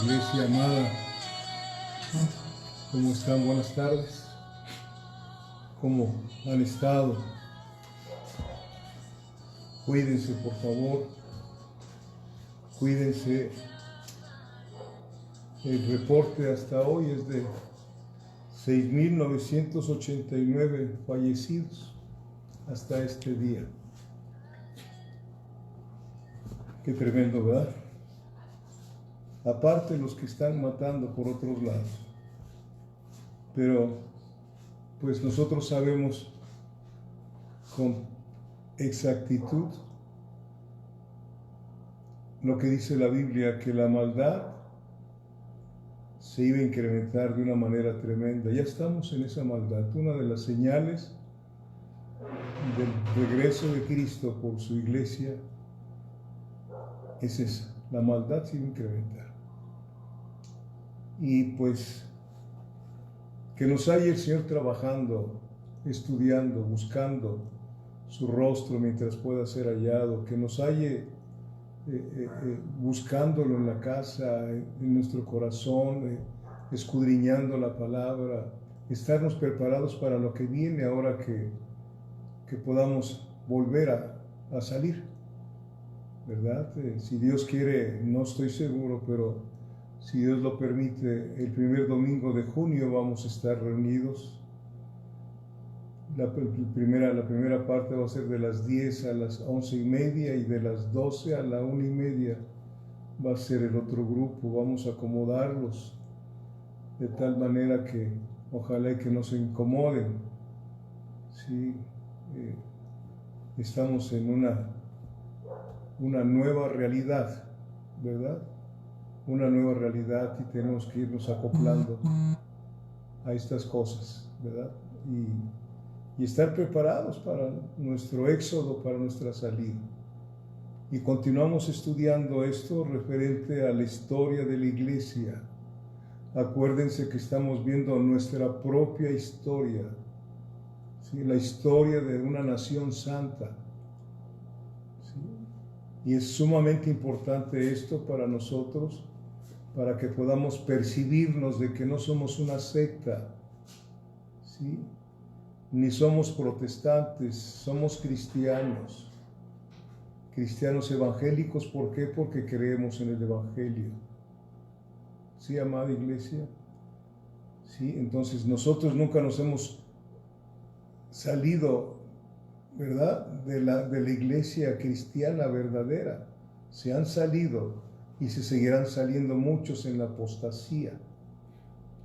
iglesia amada. ¿Cómo están? Buenas tardes. ¿Cómo han estado? Cuídense, por favor. Cuídense. El reporte hasta hoy es de 6.989 fallecidos hasta este día. Qué tremendo, ¿verdad? Aparte los que están matando por otros lados. Pero pues nosotros sabemos con exactitud lo que dice la Biblia, que la maldad se iba a incrementar de una manera tremenda. Ya estamos en esa maldad. Una de las señales del regreso de Cristo por su iglesia es esa. La maldad se iba a incrementar. Y pues que nos haya el Señor trabajando, estudiando, buscando su rostro mientras pueda ser hallado, que nos haya buscándolo en la casa, en nuestro corazón, escudriñando la palabra, estarnos preparados para lo que viene ahora que podamos volver a salir, ¿verdad? Si Dios quiere, no estoy seguro, pero si Dios lo permite, el primer domingo de junio vamos a estar reunidos. La primera parte va a ser de las 10 a las 11:30 y de las 12 a la 1:30 va a ser el otro grupo. Vamos a acomodarlos de tal manera que ojalá que no se incomoden. Sí, estamos en una nueva realidad, ¿verdad? Una nueva realidad y tenemos que irnos acoplando a estas cosas, ¿verdad? Y estar preparados para nuestro éxodo, para nuestra salida. Y continuamos estudiando esto referente a la historia de la iglesia. Acuérdense que estamos viendo nuestra propia historia, ¿sí? La historia de una nación santa. ¿Sí? Y es sumamente importante esto para nosotros, para que podamos percibirnos de que no somos una secta, ¿sí? Ni somos protestantes, somos cristianos. Cristianos evangélicos, ¿por qué? Porque creemos en el Evangelio. ¿Sí, amada iglesia? ¿Sí? Entonces nosotros nunca nos hemos salido, ¿verdad?, de la iglesia cristiana verdadera. Se han salido y se seguirán saliendo muchos en la apostasía.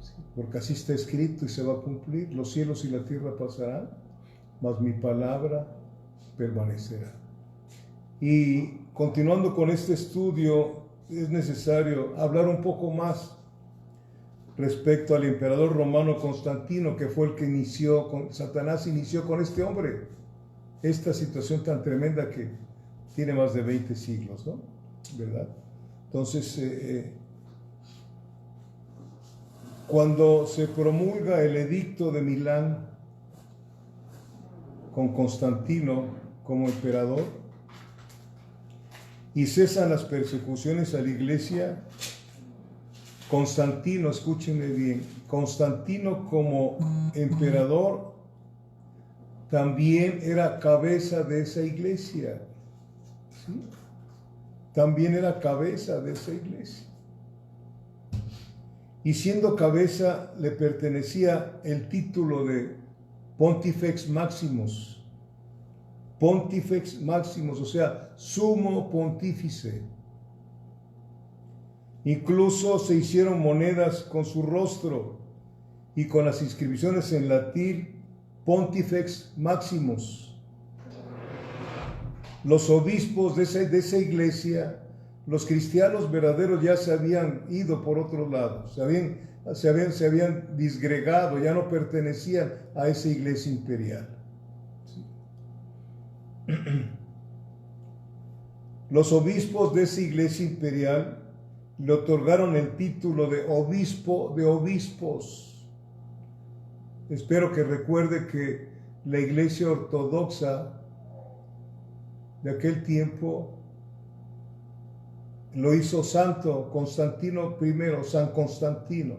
¿Sí? Porque así está escrito y se va a cumplir. Los cielos y la tierra pasarán, mas mi palabra permanecerá. Y continuando con este estudio, es necesario hablar un poco más respecto al emperador romano Constantino, que fue el que Satanás inició con este hombre, esta situación tan tremenda que tiene más de 20 siglos, ¿no? ¿Verdad? Entonces, cuando se promulga el edicto de Milán con Constantino como emperador y cesan las persecuciones a la iglesia, Constantino, escúchenme bien, Constantino como emperador también era cabeza de esa iglesia, ¿sí? También era cabeza de esa iglesia. Y siendo cabeza le pertenecía el título de Pontifex Maximus. Pontifex Maximus, o sea, sumo pontífice. Incluso se hicieron monedas con su rostro y con las inscripciones en latín Pontifex Maximus. Los obispos de esa iglesia, los cristianos verdaderos, ya se habían ido por otro lado, se habían disgregado, ya no pertenecían a esa iglesia imperial. ¿Sí? Los obispos de esa iglesia imperial le otorgaron el título de obispo de obispos. Espero que recuerde que la iglesia ortodoxa de aquel tiempo lo hizo santo Constantino I, San Constantino.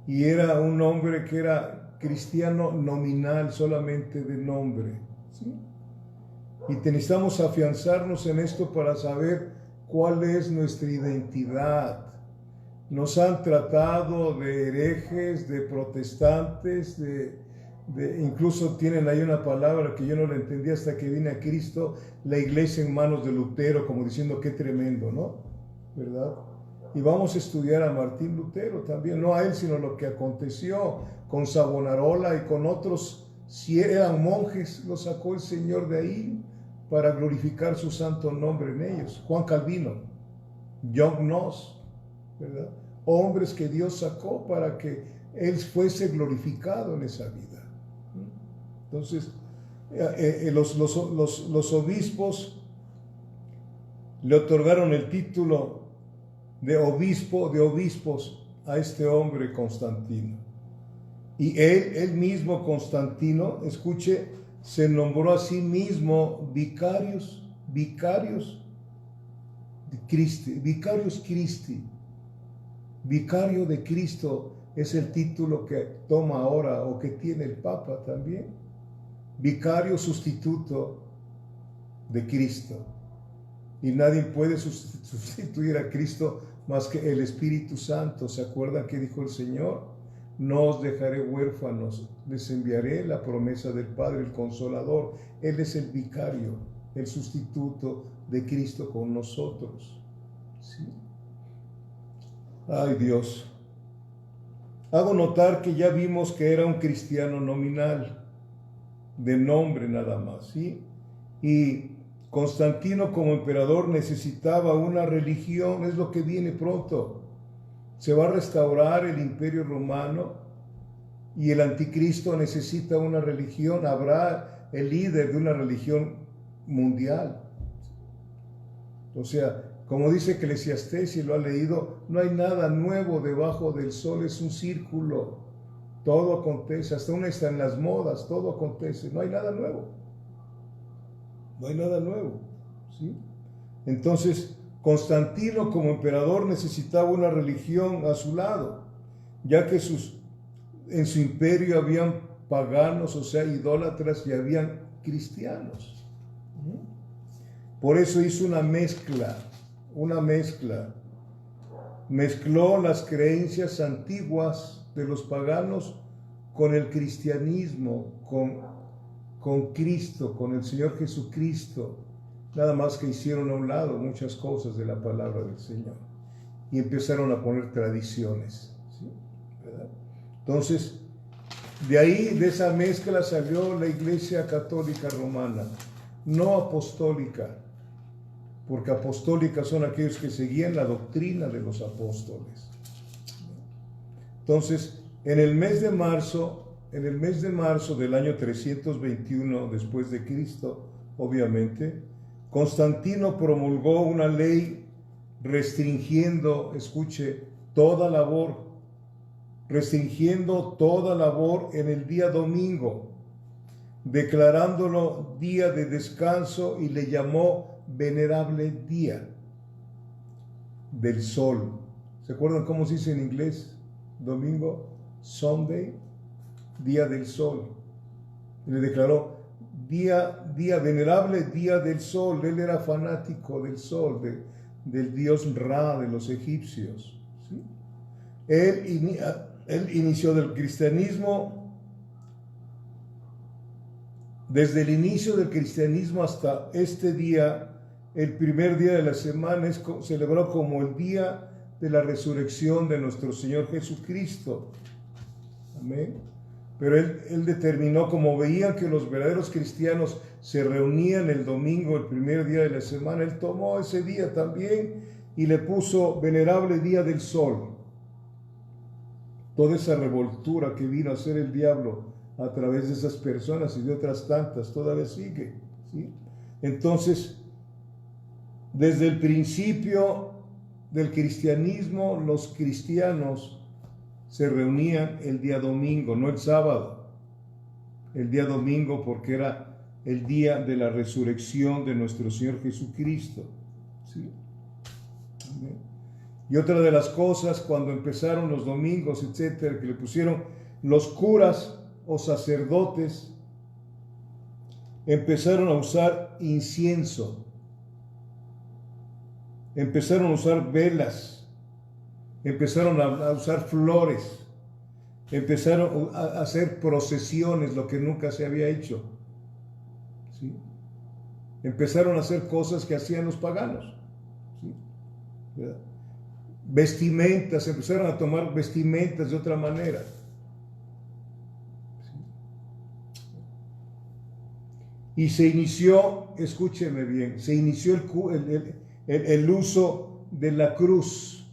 Y era un hombre que era cristiano nominal, solamente de nombre, ¿sí? Y necesitamos afianzarnos en esto para saber cuál es nuestra identidad. Nos han tratado de herejes, de protestantes, incluso tienen ahí una palabra que yo no la entendí hasta que vine a Cristo, la iglesia en manos de Lutero, como diciendo qué tremendo, ¿no? ¿Verdad? Y vamos a estudiar a Martín Lutero también, no a él, sino lo que aconteció con Savonarola y con otros, si eran monjes, los sacó el Señor de ahí para glorificar su santo nombre en ellos. Juan Calvino, John Knox, ¿verdad? Hombres que Dios sacó para que Él fuese glorificado en esa vida. Entonces, los obispos le otorgaron el título de obispo de obispos a este hombre Constantino. Y él mismo, Constantino, escuche, se nombró a sí mismo vicarius Christi. Vicario de Cristo es el título que toma ahora o que tiene el Papa también. Vicario sustituto de Cristo. Y nadie puede sustituir a Cristo más que el Espíritu Santo. ¿Se acuerdan que dijo el Señor? No os dejaré huérfanos, les enviaré la promesa del Padre, el Consolador. Él es el vicario, el sustituto de Cristo con nosotros. ¿Sí? Ay, Dios. Hago notar que ya vimos que era un cristiano nominal, de nombre nada más, ¿sí? Y Constantino como emperador necesitaba una religión, es lo que viene pronto. Se va a restaurar el Imperio Romano y el anticristo necesita una religión, habrá el líder de una religión mundial. O sea, como dice Eclesiastés, si lo ha leído, no hay nada nuevo debajo del sol, es un círculo, todo acontece, hasta una está en las modas, todo acontece, no hay nada nuevo. No hay nada nuevo, ¿sí? Entonces, Constantino como emperador necesitaba una religión a su lado, ya que en su imperio habían paganos, o sea, idólatras, y habían cristianos. Por eso hizo una mezcla. Mezcló las creencias antiguas de los paganos con el cristianismo, con Cristo, con el Señor Jesucristo. Nada más que hicieron a un lado muchas cosas de la palabra del Señor y empezaron a poner tradiciones, ¿sí? ¿Verdad? Entonces, de ahí, de esa mezcla salió la Iglesia Católica Romana, no apostólica, porque apostólicas son aquellos que seguían la doctrina de los apóstoles. Entonces, en el mes de marzo del año 321 después de Cristo, obviamente, Constantino promulgó una ley restringiendo toda labor en el día domingo, declarándolo día de descanso, y le llamó venerable día del sol. ¿Se acuerdan cómo se dice en inglés? Domingo, Sunday, día del sol. Y le declaró venerable día del sol. Él era fanático del sol, del dios Ra de los egipcios, ¿sí? Él inició del cristianismo. Desde el inicio del cristianismo hasta este día, el primer día de la semana es celebrado como el día de la resurrección de nuestro Señor Jesucristo. Amén. Pero él determinó, como veían que los verdaderos cristianos se reunían el domingo, el primer día de la semana, él tomó ese día también y le puso venerable día del sol. Toda esa revoltura que vino a hacer el diablo a través de esas personas y de otras tantas todavía sigue, ¿sí? Entonces, desde el principio del cristianismo, los cristianos se reunían el día domingo, no el sábado. El día domingo, porque era el día de la resurrección de nuestro Señor Jesucristo, ¿sí? Y otra de las cosas, cuando empezaron los domingos, etcétera, que le pusieron los curas o sacerdotes, empezaron a usar incienso, empezaron a usar velas, empezaron a usar flores, empezaron a hacer procesiones, lo que nunca se había hecho. ¿Sí? Empezaron a hacer cosas que hacían los paganos. ¿Sí? ¿Verdad? Vestimentas, empezaron a tomar vestimentas de otra manera. ¿Sí? Y se inició, escúcheme bien, se inició el uso de la cruz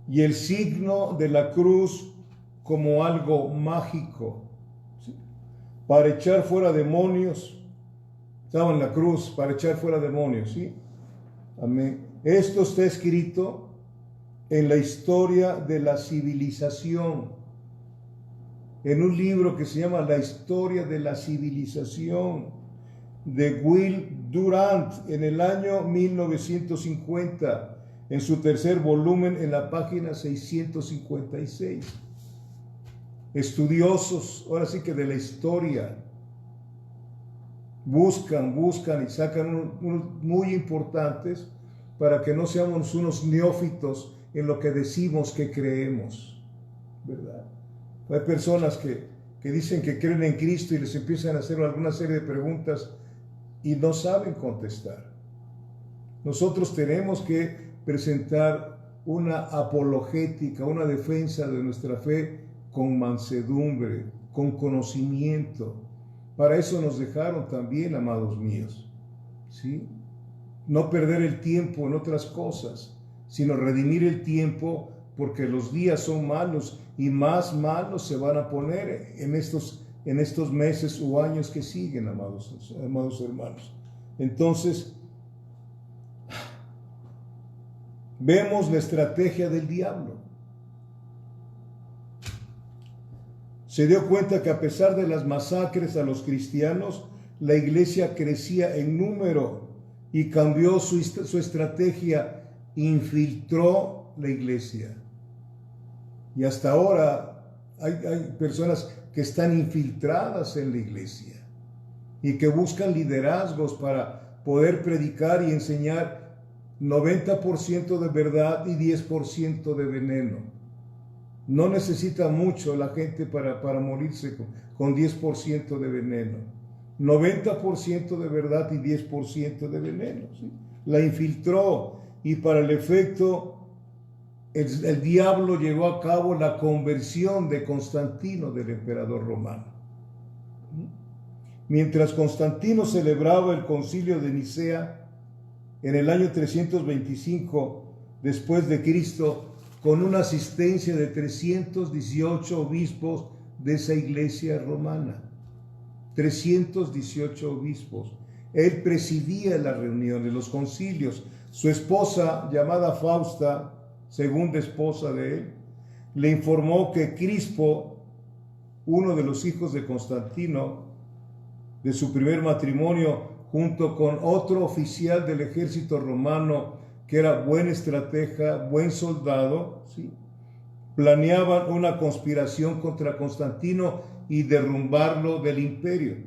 y el signo de la cruz como algo mágico, ¿sí? Para echar fuera demonios. Estaba en la cruz para echar fuera demonios, ¿sí? Amén. Esto está escrito en la historia de la civilización, en un libro que se llama La historia de la civilización, de Will Durant, en el año 1950, en su tercer volumen, en la página 656. Estudiosos, ahora sí que de la historia, buscan y sacan unos muy importantes para que no seamos unos neófitos en lo que decimos que creemos, ¿verdad? Hay personas que dicen que creen en Cristo y les empiezan a hacer alguna serie de preguntas y no saben contestar. Nosotros tenemos que presentar una apologética, una defensa de nuestra fe con mansedumbre, con conocimiento. Para eso nos dejaron también, amados míos, ¿sí? No perder el tiempo en otras cosas, sino redimir el tiempo, porque los días son malos y más malos se van a poner en estos meses o años que siguen, amados hermanos. Entonces, vemos la estrategia del diablo. Se dio cuenta que a pesar de las masacres a los cristianos, la iglesia crecía en número y cambió su estrategia, infiltró la iglesia. Y hasta ahora hay personas que están infiltradas en la iglesia y que buscan liderazgos para poder predicar y enseñar 90% de verdad y 10% de veneno. No necesita mucho la gente para morirse con 10% de veneno. 90% de verdad y 10% de veneno. ¿Sí? La infiltró y para el efecto el diablo llevó a cabo la conversión de Constantino, del emperador romano. Mientras Constantino celebraba el concilio de Nicea en el año 325 después de Cristo, con una asistencia de 318 obispos de esa iglesia romana. 318 obispos. Él presidía las reuniones, los concilios. Su esposa, llamada Fausta, segunda esposa de él, le informó que Crispo, uno de los hijos de Constantino, de su primer matrimonio, junto con otro oficial del ejército romano, que era buen estratega, buen soldado, ¿sí?, planeaban una conspiración contra Constantino y derrumbarlo del imperio.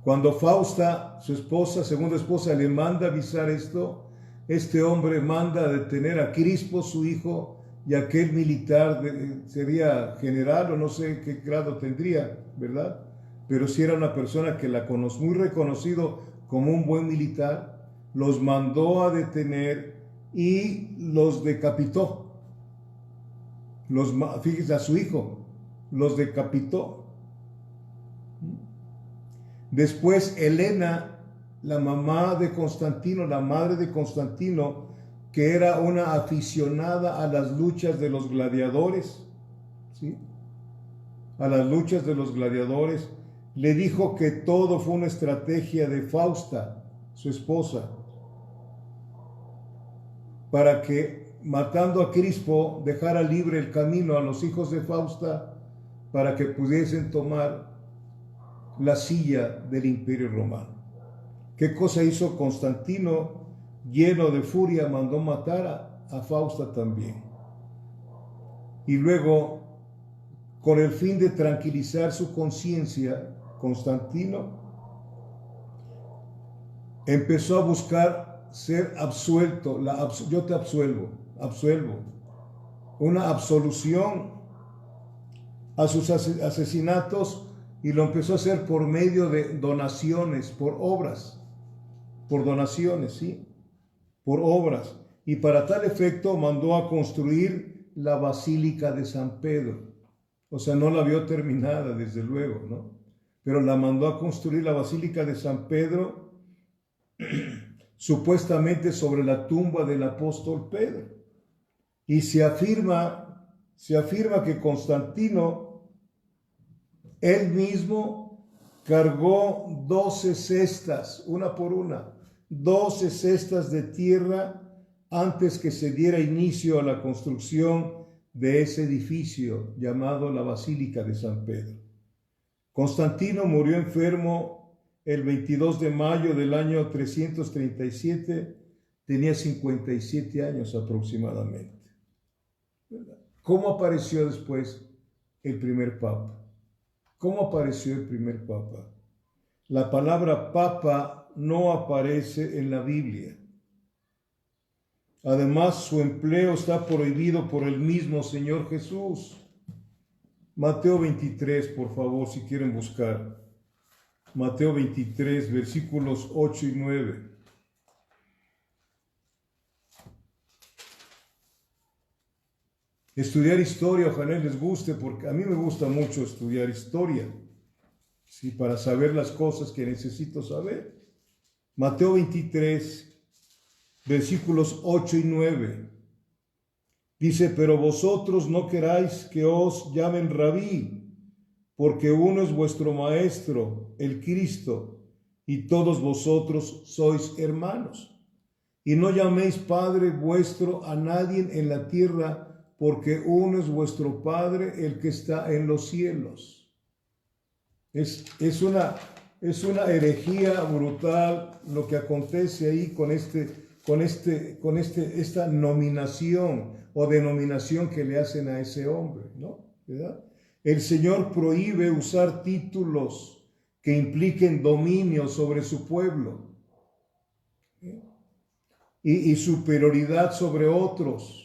Cuando Fausta, su esposa, segunda esposa, le manda avisar esto, este hombre manda a detener a Crispo, su hijo, y aquel militar, sería general o no sé qué grado tendría, ¿verdad? Pero sí era una persona que la conoce, muy reconocido como un buen militar, los mandó a detener y los decapitó. Fíjese, a su hijo, los decapitó. Después Helena, la mamá de Constantino, la madre de Constantino, que era una aficionada a las luchas de los gladiadores, ¿sí?, a las luchas de los gladiadores, le dijo que todo fue una estrategia de Fausta, su esposa, para que, matando a Crispo, dejara libre el camino a los hijos de Fausta para que pudiesen tomar la silla del imperio romano. ¿Qué cosa hizo Constantino? Lleno de furia, mandó matar a Fausta también. Y luego, con el fin de tranquilizar su conciencia, Constantino empezó a buscar ser absuelto. Yo te absuelvo. Una absolución a sus asesinatos, y lo empezó a hacer por medio de donaciones, por obras, por donaciones, ¿sí? Por obras. Y para tal efecto mandó a construir la Basílica de San Pedro. O sea, no la vio terminada, desde luego, ¿no? Pero la mandó a construir la Basílica de San Pedro, supuestamente sobre la tumba del apóstol Pedro. Y se afirma que Constantino, él mismo, cargó 12 cestas, una por una, 12 cestas de tierra antes que se diera inicio a la construcción de ese edificio llamado la Basílica de San Pedro. Constantino murió enfermo el 22 de mayo del año 337, tenía 57 años aproximadamente. ¿Cómo apareció después el primer papa? ¿Cómo apareció el primer papa? La palabra papa no aparece en la Biblia. Además, su empleo está prohibido por el mismo Señor Jesús. Mateo 23, por favor, si quieren buscar. Mateo 23, versículos 8 y 9. Estudiar historia, ojalá les guste, porque a mí me gusta mucho estudiar historia, ¿sí? Para saber las cosas que necesito saber. Mateo 23, versículos 8 y 9. Dice, pero vosotros no queráis que os llamen rabí, porque uno es vuestro maestro, el Cristo, y todos vosotros sois hermanos. Y no llaméis Padre vuestro a nadie en la tierra, porque uno es vuestro Padre, el que está en los cielos. Es una herejía brutal lo que acontece ahí con esta nominación o denominación que le hacen a ese hombre, ¿no? ¿Verdad? El Señor prohíbe usar títulos que impliquen dominio sobre su pueblo, ¿sí? y superioridad sobre otros.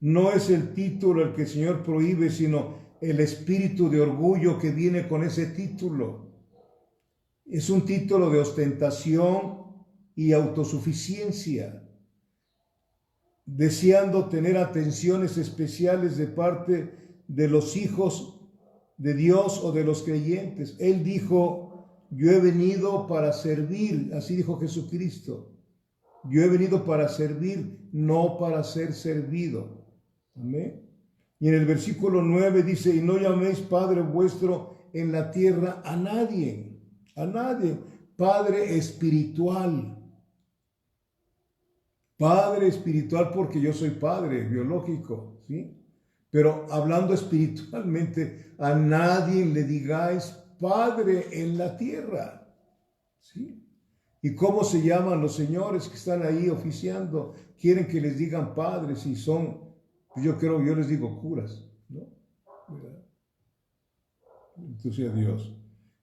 No es el título el que el Señor prohíbe, sino el espíritu de orgullo que viene con ese título. Es un título de ostentación y autosuficiencia, deseando tener atenciones especiales de parte de los hijos de Dios o de los creyentes. Él dijo, yo he venido para servir, así dijo Jesucristo. Yo he venido para servir, no para ser servido. Amén. Y en el versículo 9 dice, y no llaméis Padre vuestro en la tierra a nadie, Padre espiritual. Padre espiritual porque yo soy padre biológico, ¿sí? Pero hablando espiritualmente, a nadie le digáis Padre en la tierra, ¿sí? ¿Y cómo se llaman los señores que están ahí oficiando? Quieren que les digan padres y son, yo les digo curas, ¿no? Entonces Dios.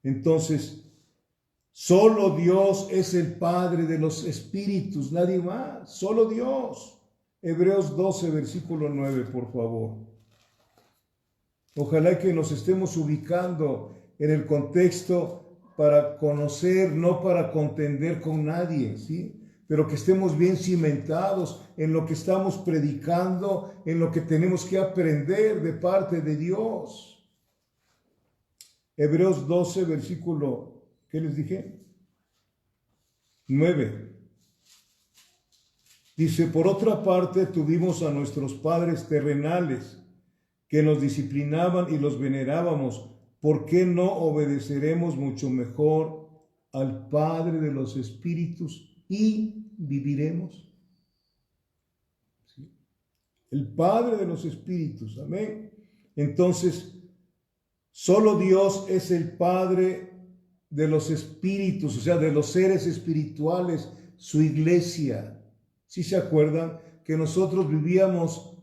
Entonces, solo Dios es el Padre de los espíritus, nadie más, solo Dios. Hebreos 12, versículo 9, por favor. Ojalá que nos estemos ubicando en el contexto para conocer, no para contender con nadie, ¿sí? Pero que estemos bien cimentados en lo que estamos predicando, en lo que tenemos que aprender de parte de Dios. Hebreos 12, versículo, ¿qué les dije? 9. Dice, por otra parte tuvimos a nuestros padres terrenales que nos disciplinaban y los venerábamos. ¿Por qué no obedeceremos mucho mejor al Padre de los Espíritus y viviremos? ¿Sí? El Padre de los Espíritus, amén. Entonces, solo Dios es el Padre de los espíritus, o sea, de los seres espirituales, su iglesia. ¿Sí se acuerdan? Que nosotros vivíamos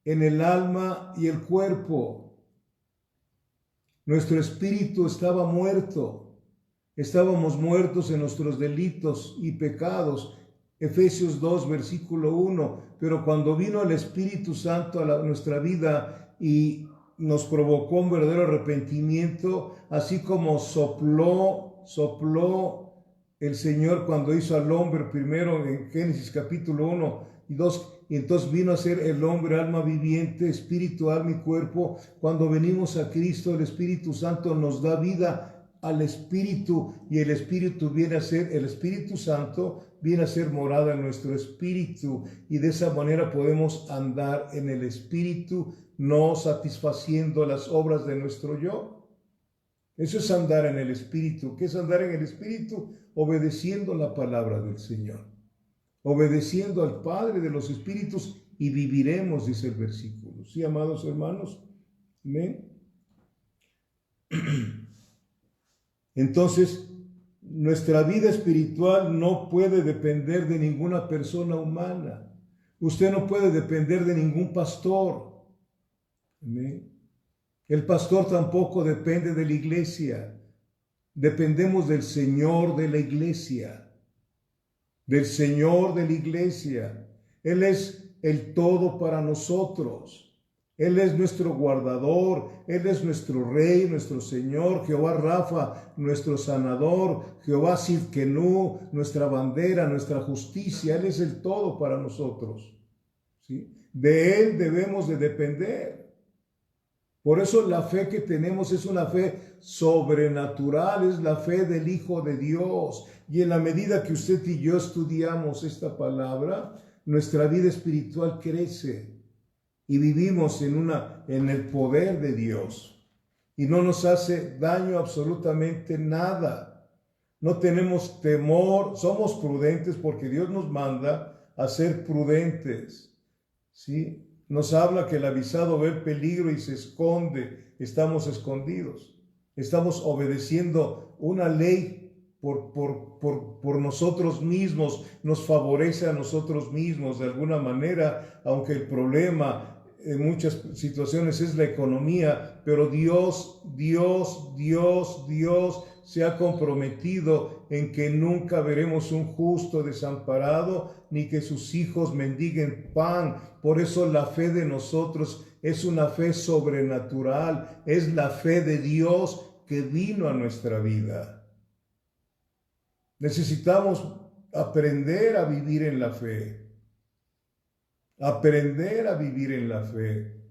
en el alma y el cuerpo. Nuestro espíritu estaba muerto. Estábamos muertos en nuestros delitos y pecados. Efesios 2, versículo 1. Pero cuando vino el Espíritu Santo a nuestra vida y nos provocó un verdadero arrepentimiento, así como sopló el Señor cuando hizo al hombre primero en Génesis capítulo 1 y 2, y entonces vino a ser el hombre alma viviente, espíritu, alma y cuerpo. Cuando venimos a Cristo, el Espíritu Santo nos da vida al Espíritu, y el Espíritu viene a ser, el Espíritu Santo viene a ser morada en nuestro espíritu, y de esa manera podemos andar en el Espíritu, no satisfaciendo las obras de nuestro yo. Eso es andar en el Espíritu. ¿Qué es andar en el Espíritu? Obedeciendo la palabra del Señor, obedeciendo al Padre de los Espíritus, y viviremos, dice el versículo. ¿Sí, amados hermanos? Amén. Entonces, nuestra vida espiritual no puede depender de ninguna persona humana. Usted no puede depender de ningún pastor. Amén. El pastor tampoco depende de la iglesia. Dependemos del Señor de la iglesia. Del Señor de la iglesia. Él es el todo para nosotros. Él es nuestro guardador, Él es nuestro Rey, nuestro Señor, Jehová Rafa, nuestro sanador, Jehová Sidkenu, nuestra bandera, nuestra justicia. Él es el todo para nosotros, ¿sí? De Él debemos de depender. Por eso la fe que tenemos es una fe sobrenatural, es la fe del Hijo de Dios. Y en la medida que usted y yo estudiamos esta palabra, nuestra vida espiritual crece. Y vivimos en el poder de Dios. Y no nos hace daño absolutamente nada. No tenemos temor, somos prudentes porque Dios nos manda a ser prudentes. ¿Sí? Nos habla que el avisado ve el peligro y se esconde. Estamos escondidos. Estamos obedeciendo una ley por nosotros mismos. Nos favorece a nosotros mismos de alguna manera, aunque el problema en muchas situaciones es la economía, pero Dios se ha comprometido en que nunca veremos un justo desamparado, ni que sus hijos mendiguen pan. Por eso la fe de nosotros es una fe sobrenatural, es la fe de Dios que vino a nuestra vida. Necesitamos aprender a vivir en la fe. Aprender a vivir en la fe.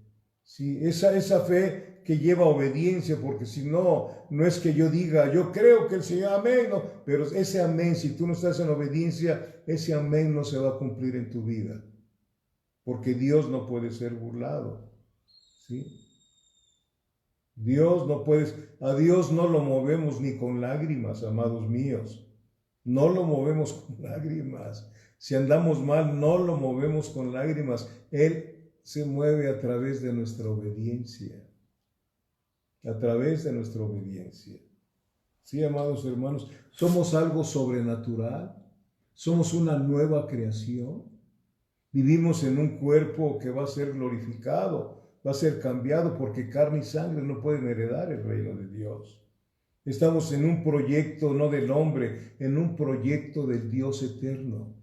¿Sí? Esa fe que lleva obediencia, porque si no, no es que yo diga, yo creo que el Señor, amén, no, pero ese amén, si tú no estás en obediencia, ese amén no se va a cumplir en tu vida, porque Dios no puede ser burlado. ¿Sí? A Dios no lo movemos ni con lágrimas, amados míos. No lo movemos con lágrimas. Si andamos mal, no lo movemos con lágrimas. Él se mueve a través de nuestra obediencia. A través de nuestra obediencia. Sí, amados hermanos, somos algo sobrenatural. Somos una nueva creación. Vivimos en un cuerpo que va a ser glorificado, va a ser cambiado, porque carne y sangre no pueden heredar el reino de Dios. Estamos en un proyecto no del hombre, en un proyecto del Dios eterno,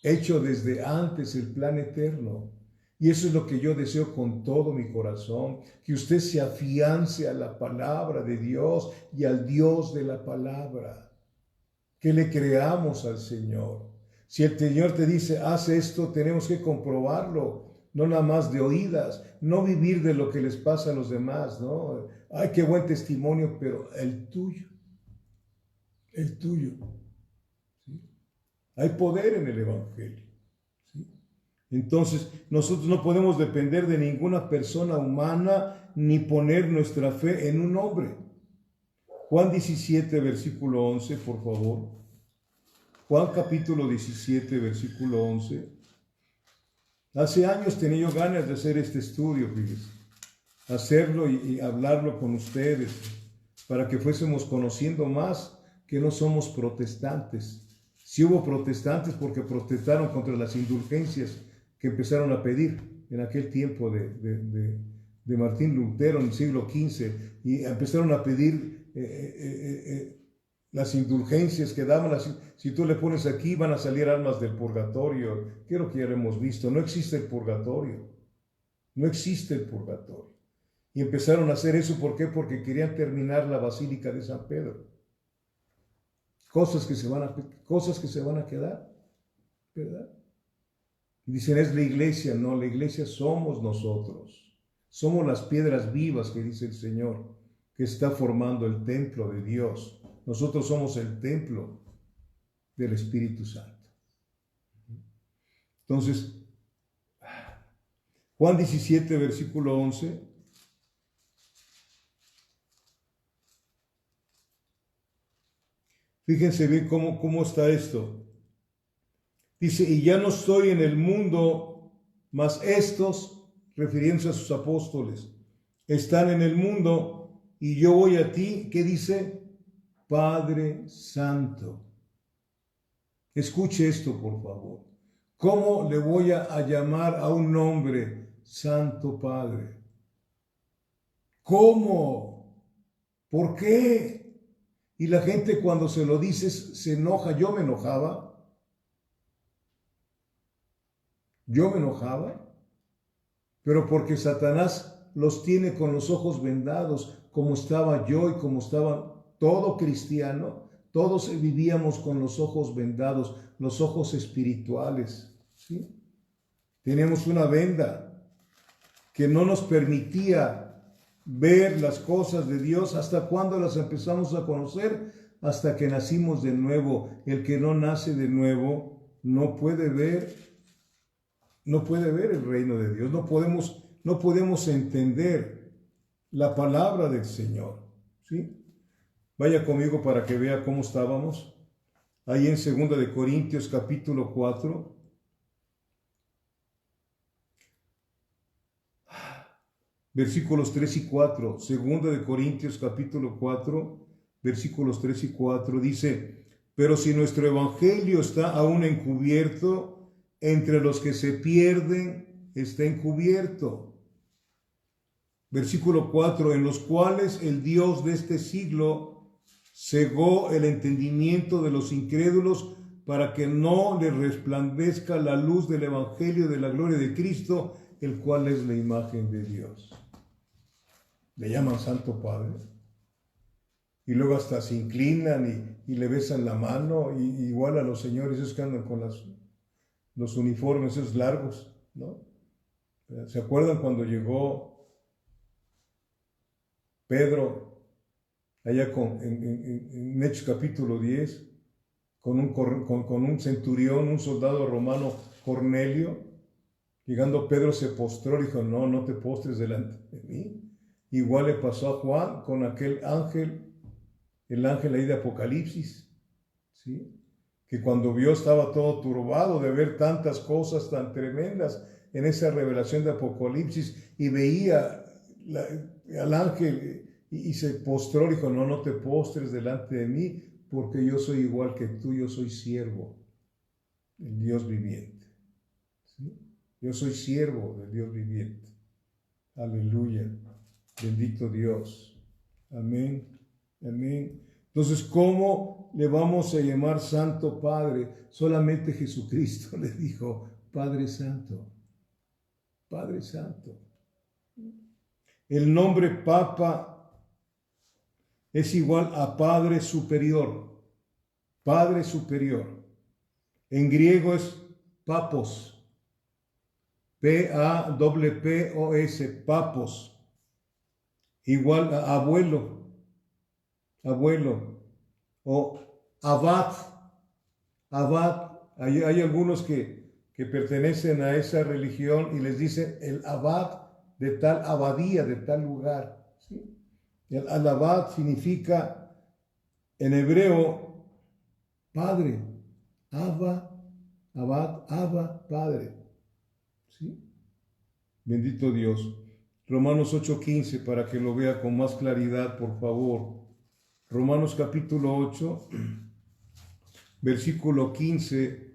hecho desde antes el plan eterno. Y eso es lo que yo deseo con todo mi corazón, que usted se afiance a la palabra de Dios y al Dios de la palabra, que le creamos al Señor. Si el Señor te dice, haz esto, tenemos que comprobarlo, no nada más de oídas, no vivir de lo que les pasa a los demás, ¿no? Ay, qué buen testimonio, pero el tuyo. ¿Sí? Hay poder en el Evangelio. ¿Sí? Entonces, nosotros no podemos depender de ninguna persona humana ni poner nuestra fe en un hombre. Juan 17, versículo 11, por favor. Juan capítulo 17, versículo 11. Hace años tenía yo ganas de hacer este estudio, fíjense. Hacerlo y hablarlo con ustedes. para que fuésemos conociendo más que no somos protestantes. Si hubo protestantes porque protestaron contra las indulgencias que empezaron a pedir en aquel tiempo de Martín Lutero en el siglo XV, y empezaron a pedir las indulgencias que daban. Si tú le pones aquí, van a salir almas del purgatorio. ¿Qué es lo que ya hemos visto? No existe el purgatorio. No existe el purgatorio. Y empezaron a hacer eso, ¿por qué? Porque querían terminar la Basílica de San Pedro. Cosas que se van a quedar, ¿verdad? Y dicen, es la iglesia. No, la iglesia somos nosotros. Somos las piedras vivas que dice el Señor, que está formando el templo de Dios. Nosotros somos el templo del Espíritu Santo. Entonces, Juan 17, versículo 11. Fíjense bien cómo está esto. Dice, y ya no estoy en el mundo, mas estos, refiriéndose a sus apóstoles, están en el mundo y yo voy a ti. ¿Qué dice? Padre Santo. Escuche esto, por favor. ¿Cómo le voy a llamar a un nombre Santo Padre? ¿Cómo? ¿Por qué? Y la gente cuando se lo dices se enoja. Yo me enojaba, pero porque Satanás los tiene con los ojos vendados, como estaba yo y como estaba todo cristiano. Todos vivíamos con los ojos vendados, los ojos espirituales, ¿sí? Teníamos una venda que no nos permitía ver las cosas de Dios. ¿Hasta cuándo las empezamos a conocer? Hasta que nacimos de nuevo. El que no nace de nuevo no puede ver el reino de Dios. No podemos entender la palabra del Señor, ¿sí? Vaya conmigo para que vea cómo estábamos. Ahí en 2 de Corintios capítulo 4. Versículos 3 y 4. 2 de Corintios capítulo 4, versículos 3 y 4. Dice, pero si nuestro evangelio está aún encubierto, entre los que se pierden está encubierto. Versículo 4, en los cuales el Dios de este siglo cegó el entendimiento de los incrédulos para que no les resplandezca la luz del evangelio de la gloria de Cristo, el cual es la imagen de Dios. Le llaman Santo Padre. Y luego hasta se inclinan y le besan la mano, y igual a los señores esos que andan con los uniformes esos largos, ¿no? ¿Se acuerdan cuando llegó Pedro allá en Hechos capítulo 10, con un centurión, un soldado romano, Cornelio? Llegando Pedro se postró y dijo, no te postres delante de mí. Igual le pasó a Juan con aquel ángel, el ángel ahí de Apocalipsis, ¿sí? Que cuando vio estaba todo turbado de ver tantas cosas tan tremendas en esa revelación de Apocalipsis, y veía al ángel y se postró y dijo, no te postres delante de mí, porque yo soy igual que tú, yo soy siervo del Dios viviente, ¿sí? Yo soy siervo del Dios viviente. Aleluya. Bendito Dios. Amén. Amén. Entonces, ¿cómo le vamos a llamar Santo Padre? Solamente Jesucristo le dijo, Padre Santo. Padre Santo. El nombre Papa es igual a Padre Superior. Padre Superior. En griego es Papos. P-A-P-P-O-S, Papos, igual a abuelo, o abad, hay algunos que pertenecen a esa religión y les dicen el abad de tal abadía, de tal lugar, ¿sí? El abad significa en hebreo padre, abad, padre. ¿Sí? Bendito Dios. Romanos 8:15, para que lo vea con más claridad, por favor. Romanos capítulo 8, versículo 15,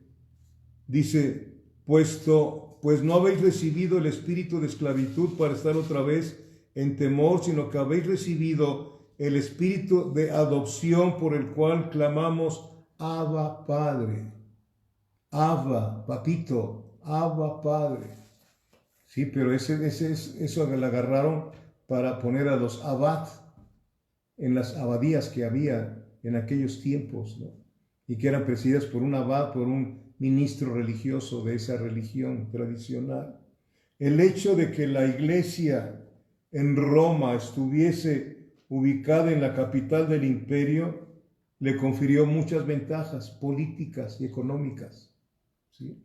dice, pues no habéis recibido el espíritu de esclavitud para estar otra vez en temor, sino que habéis recibido el espíritu de adopción por el cual clamamos, Abba, Padre. Abba, papito, Abba, Padre. Sí, pero eso lo agarraron para poner a los abad en las abadías que había en aquellos tiempos, ¿no? Y que eran presididas por un abad, por un ministro religioso de esa religión tradicional. El hecho de que la iglesia en Roma estuviese ubicada en la capital del imperio le confirió muchas ventajas políticas y económicas, ¿sí?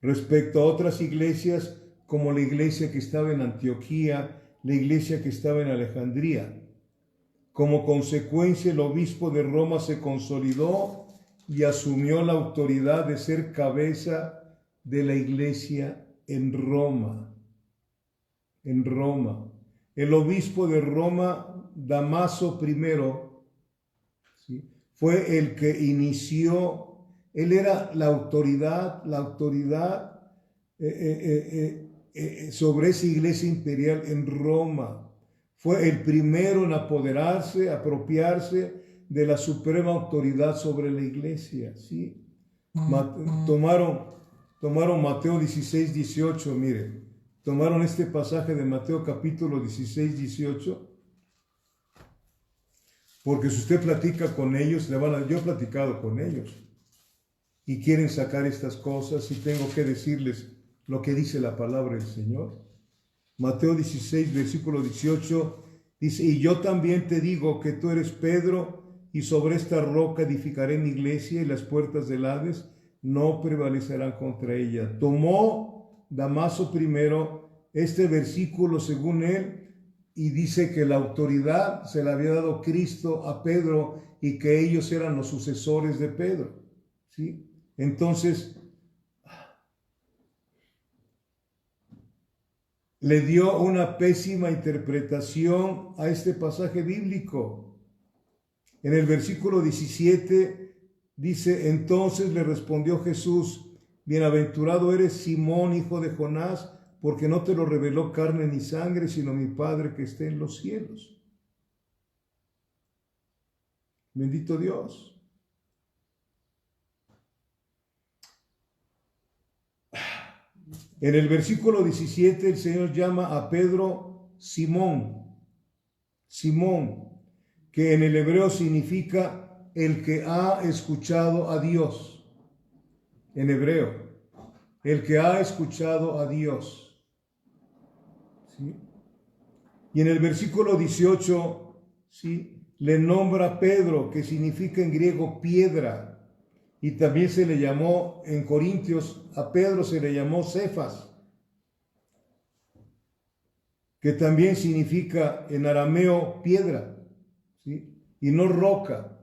Respecto a otras iglesias, como la iglesia que estaba en Antioquía, la iglesia que estaba en Alejandría. Como consecuencia, el obispo de Roma se consolidó y asumió la autoridad de ser cabeza de la iglesia en Roma. En Roma. El obispo de Roma, Damaso I, ¿sí?, fue el que inició, él era la autoridad sobre esa iglesia imperial en Roma. Fue el primero en apropiarse de la suprema autoridad sobre la iglesia, ¿sí? Tomaron Mateo 16, 18, mire, tomaron este pasaje de Mateo capítulo 16, 18, porque si usted platica con ellos, yo he platicado con ellos, y quieren sacar estas cosas, y tengo que decirles lo que dice la palabra del Señor. Mateo 16, versículo 18, dice, y yo también te digo que tú eres Pedro, y sobre esta roca edificaré mi iglesia, y las puertas del Hades no prevalecerán contra ella. Tomó Damaso I este versículo según él, y dice que la autoridad se la había dado Cristo a Pedro, y que ellos eran los sucesores de Pedro, ¿sí? Entonces, le dio una pésima interpretación a este pasaje bíblico. En el versículo 17 dice, entonces le respondió Jesús, bienaventurado eres Simón, hijo de Jonás, porque no te lo reveló carne ni sangre, sino mi Padre que está en los cielos. Bendito Dios. En el versículo 17 el Señor llama a Pedro Simón, que en el hebreo significa el que ha escuchado a Dios. En hebreo, el que ha escuchado a Dios. ¿Sí? Y en el versículo 18, ¿sí?, le nombra Pedro, que significa en griego piedra. Y también se le llamó, en Corintios, a Pedro se le llamó Cefas, que también significa en arameo piedra, ¿sí?, y no roca.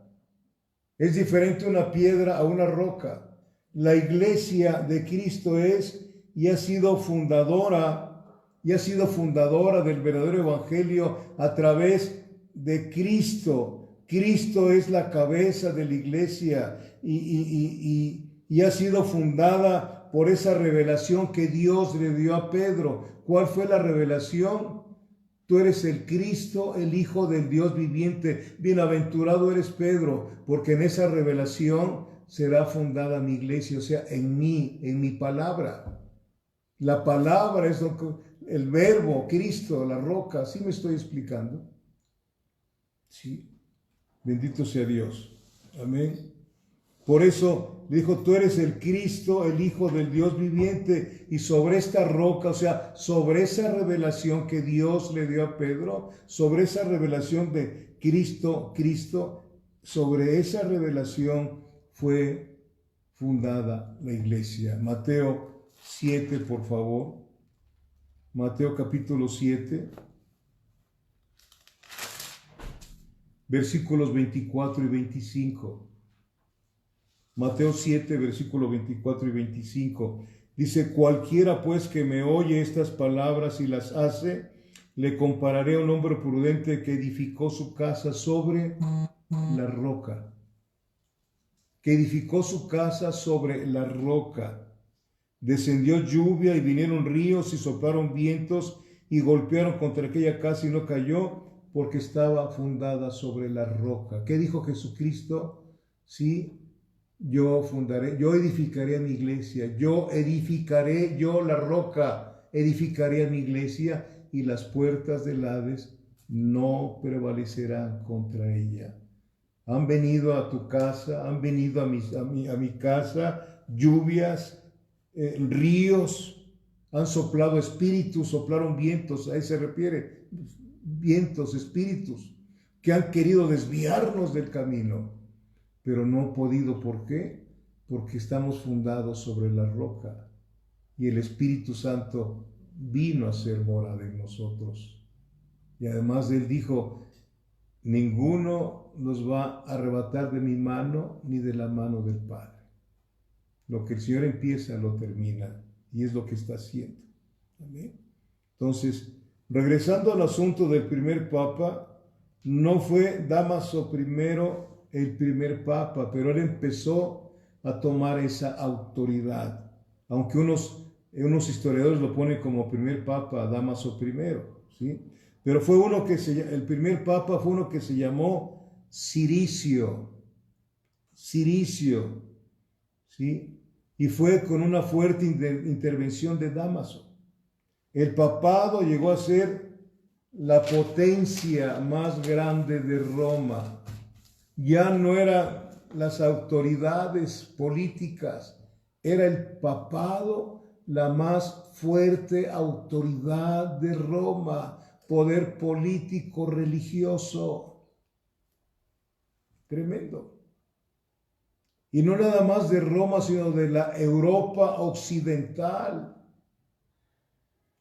Es diferente una piedra a una roca. La iglesia de Cristo es y ha sido fundadora del verdadero evangelio a través de Cristo. Cristo es la cabeza de la iglesia y ha sido fundada por esa revelación que Dios le dio a Pedro. ¿Cuál fue la revelación? Tú eres el Cristo, el Hijo del Dios viviente. Bienaventurado eres Pedro, porque en esa revelación será fundada mi iglesia, o sea, en mi palabra. La palabra es el verbo, Cristo, la roca. ¿Sí me estoy explicando? Sí. Bendito sea Dios. Amén. Por eso le dijo, tú eres el Cristo, el Hijo del Dios viviente, y sobre esta roca, o sea, sobre esa revelación que Dios le dio a Pedro, sobre esa revelación de Cristo, sobre esa revelación fue fundada la iglesia. Mateo 7, por favor. Mateo capítulo 7. Versículos 24 y 25. Mateo 7, versículos 24 y 25. Dice, cualquiera pues que me oye estas palabras y las hace, le compararé a un hombre prudente que edificó su casa sobre la roca, que edificó su casa sobre la roca. Descendió lluvia y vinieron ríos y soplaron vientos y golpearon contra aquella casa y no cayó porque estaba fundada sobre la roca. ¿Qué dijo Jesucristo? Sí, yo edificaré a mi iglesia, yo la roca, edificaré a mi iglesia y las puertas del Hades no prevalecerán contra ella. Han venido a tu casa, han venido a mi casa, lluvias, ríos, han soplado espíritus, soplaron vientos, a eso se refiere, vientos, espíritus, que han querido desviarnos del camino, pero no han podido. ¿Por qué? Porque estamos fundados sobre la roca y el Espíritu Santo vino a ser morada en nosotros. Y además Él dijo, ninguno nos va a arrebatar de mi mano ni de la mano del Padre. Lo que el Señor empieza lo termina y es lo que está haciendo. ¿Amén? Entonces, regresando al asunto del primer papa, no fue Dámaso I el primer papa, pero él empezó a tomar esa autoridad, aunque unos historiadores lo ponen como primer papa Dámaso I, ¿sí? Pero fue el primer papa fue uno que se llamó Ciricio, ¿sí? Y fue con una fuerte intervención de Dámaso. El papado llegó a ser la potencia más grande de Roma. Ya no eran las autoridades políticas, era el papado la más fuerte autoridad de Roma, poder político religioso. Tremendo. Y no nada más de Roma, sino de la Europa occidental.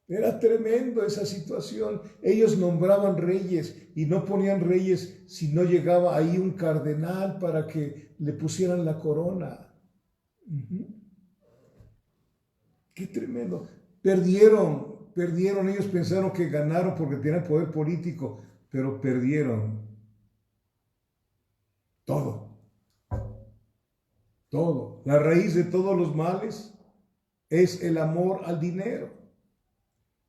Era tremendo esa situación. Ellos nombraban reyes y no ponían reyes si no llegaba ahí un cardenal para que le pusieran la corona. Qué tremendo. Perdieron. Ellos pensaron que ganaron porque tenían poder político, pero perdieron todo. Todo. La raíz de todos los males es el amor al dinero.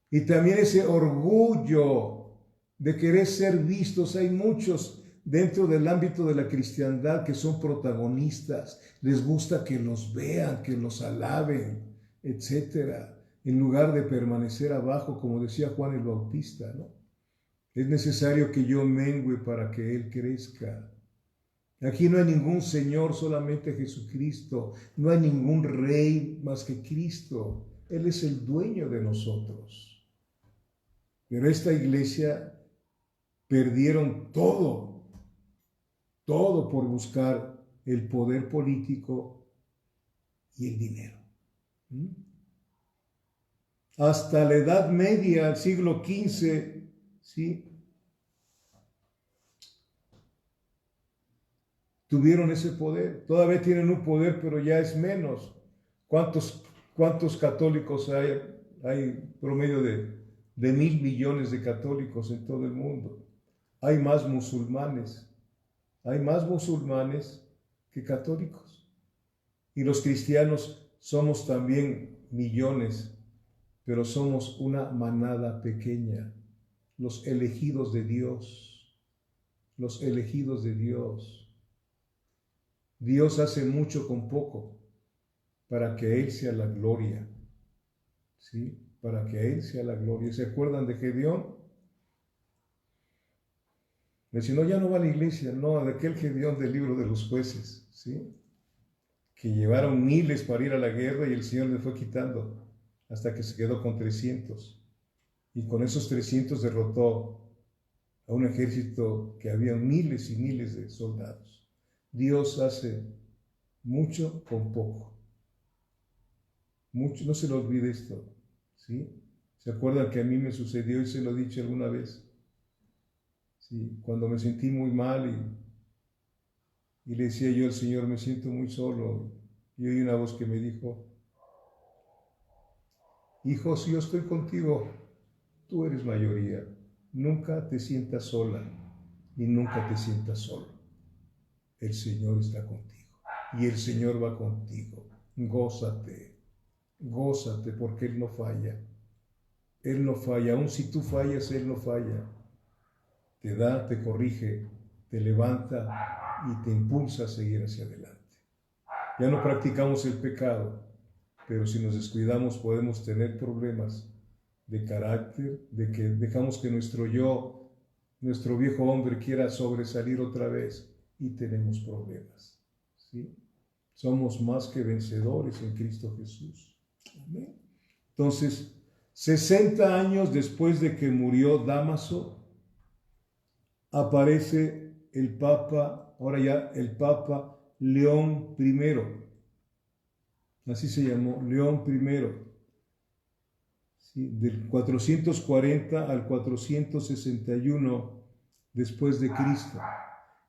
Y también ese orgullo de querer ser vistos. Hay muchos dentro del ámbito de la cristiandad que son protagonistas. Les gusta que los vean, que los alaben, etcétera, en lugar de permanecer abajo, como decía Juan el Bautista, ¿no? Es necesario que yo mengüe para que Él crezca. Aquí no hay ningún Señor, solamente Jesucristo. No hay ningún Rey más que Cristo. Él es el dueño de nosotros. Pero esta iglesia perdieron todo por buscar el poder político y el dinero. Hasta la Edad Media, el siglo XV, ¿sí?, tuvieron ese poder. Todavía tienen un poder, pero ya es menos. ¿Cuántos católicos hay? Hay promedio de 1.000 millones de católicos en todo el mundo. Hay más musulmanes que católicos. Y los cristianos somos también millones, pero somos una manada pequeña, los elegidos de Dios. Dios hace mucho con poco para que Él sea la gloria, ¿sí? Para que Él sea la gloria. ¿Se acuerdan de Gedeón? Decía, no, ya no va a la iglesia, no, de aquel Gedeón del libro de los jueces, ¿sí? Que llevaron miles para ir a la guerra y el Señor le fue quitando hasta que se quedó con 300. Y con esos 300 derrotó a un ejército que había miles y miles de soldados. Dios hace mucho con poco. Mucho, no se le olvide esto, ¿sí? ¿Se acuerdan que a mí me sucedió y se lo he dicho alguna vez? Sí, cuando me sentí muy mal y le decía yo al Señor, me siento muy solo. Y oí una voz que me dijo, hijo, si yo estoy contigo, tú eres mayoría. Nunca te sientas sola y nunca te sientas solo. el Señor está contigo y el Señor va contigo. Gózate, gózate porque Él no falla. Él no falla, aun si tú fallas, Él no falla. Te da, te corrige, te levanta y te impulsa a seguir hacia adelante. Ya no practicamos el pecado, pero si nos descuidamos podemos tener problemas de carácter, de que dejamos que nuestro yo, nuestro viejo hombre quiera sobresalir otra vez y tenemos problemas. ¿Sí? Somos más que vencedores en Cristo Jesús. Amén. Entonces, 60 años después de que murió Dámaso, aparece el Papa, ahora ya el Papa León I. Así se llamó, León I. ¿Sí? Del 440 al 461 después de Cristo.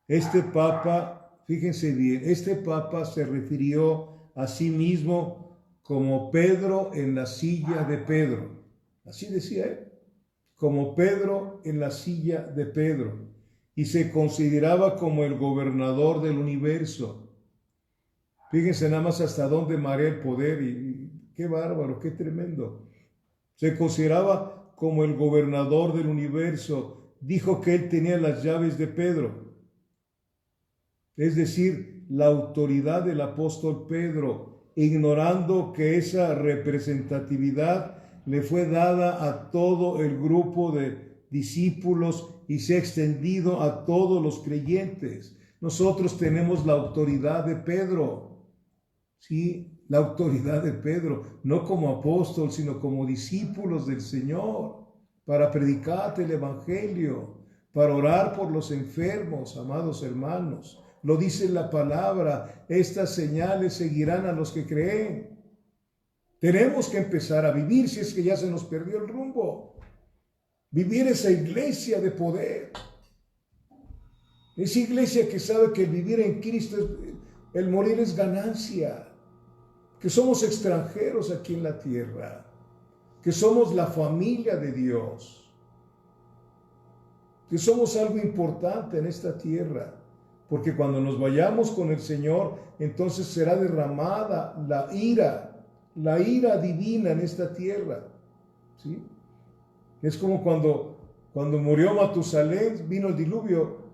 Este Papa, fíjense bien, este Papa se refirió a sí mismo como Pedro en la silla de Pedro. Así decía él, como Pedro en la silla de Pedro. Y se consideraba como el gobernador del universo. Fíjense nada más hasta dónde marea el poder y qué bárbaro, qué tremendo. Se consideraba como el gobernador del universo. Dijo que él tenía las llaves de Pedro. Es decir, la autoridad del apóstol Pedro, ignorando que esa representatividad le fue dada a todo el grupo de discípulos y se ha extendido a todos los creyentes. Nosotros tenemos la autoridad de Pedro, ¿sí? La autoridad de Pedro, no como apóstol, sino como discípulos del Señor, para predicar el Evangelio, para orar por los enfermos, amados hermanos. Lo dice la palabra, estas señales seguirán a los que creen. Tenemos que empezar a vivir, si es que ya se nos perdió el rumbo, vivir esa iglesia de poder. Esa iglesia que sabe que el vivir en Cristo, el morir es ganancia, que somos extranjeros aquí en la tierra, que somos la familia de Dios, que somos algo importante en esta tierra, porque cuando nos vayamos con el Señor, entonces será derramada la ira divina en esta tierra, ¿sí? Es como cuando murió Matusalén, vino el diluvio.